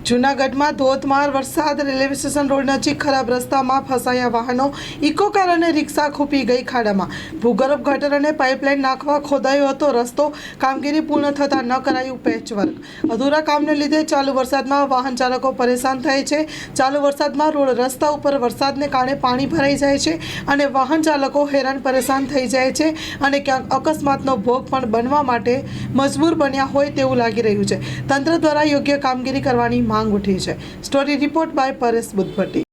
જૂનાગઢમાં ધોધમાર વરસાદ, રેલવે સ્ટેશન રોડ નજીક ખરાબ રસ્તામાં ફસાયા વાહનો, ઇકો કાર અને રિક્ષા ખૂંપી ગઈ ખાડામાં. ભૂગર્ભ ગટર અને પાઇપલાઇન નાખવા ખોદાયો હતો રસ્તો, કામગીરી પૂર્ણ થતાં ન કરાયું પેચવર્ક. અધૂરા કામને લીધે ચાલુ વરસાદમાં વાહન ચાલકો પરેશાન થાય છે. ચાલુ વરસાદમાં રોડ રસ્તા ઉપર વરસાદને કારણે પાણી ભરાઈ જાય છે અને વાહન ચાલકો હેરાન પરેશાન થઈ જાય છે અને ક્યાંક અકસ્માતનો ભોગ પણ બનવા માટે મજબૂર બન્યા હોય તેવું લાગી રહ્યું છે. તંત્ર દ્વારા યોગ્ય કામગીરી કરવાની માંગ ઉઠી છે. Story report by Paresh Buddhbhatti.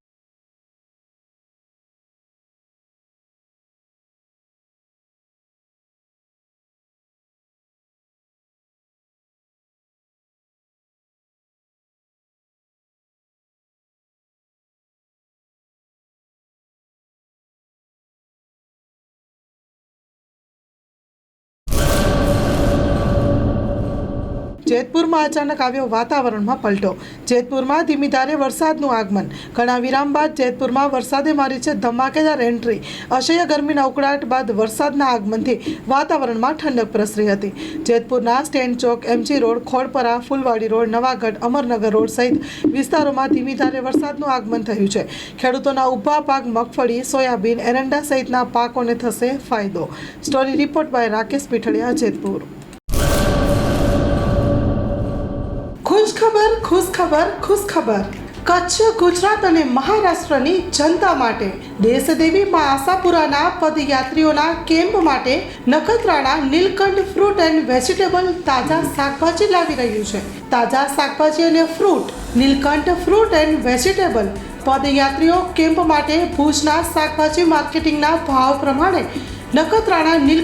જેતપુરમાં અચાનક આવ્યો વાતાવરણમાં પલટો. જેતપુરમાં ધીમી ધારે વરસાદનું આગમન. ઘણા વિરામ બાદ જેતપુરમાં વરસાદે મારી છે ધમાકેદાર એન્ટ્રી. અસહ્ય ગરમીના ઉકળાટ બાદ વરસાદના આગમનથી વાતાવરણમાં ઠંડક પ્રસરી હતી. જેતપુરના સ્ટેન્ડ ચોક, MG road, ખોડપરા, Phulwadi road, Navagadh, Amarnagar road સહિત વિસ્તારોમાં ધીમી ધારે વરસાદનું આગમન થયું છે. ખેડૂતોના ઊભા પાક મગફળી, સોયાબીન, એરંડા સહિતના પાકોને થશે ફાયદો. Story report by Rakesh Pithadiya, Jetpur. ખુશખબર. કચ્છ, ગુજરાત અને મહારાષ્ટ્રની જનતા માટે દેશદેવી મા આશાપુરાના પદયાત્રીઓના કેમ્પ માટે Nakhatrana Neelkanth fruit and vegetable તાજા શાકભાજી લાવી રહ્યું છે. તાજા શાકભાજી અને fruit Neelkanth fruit and vegetable પદયાત્રીઓ કેમ્પ માટે ભુજના શાકભાજી માર્કેટિંગના ભાવ પ્રમાણે નખત્રાણા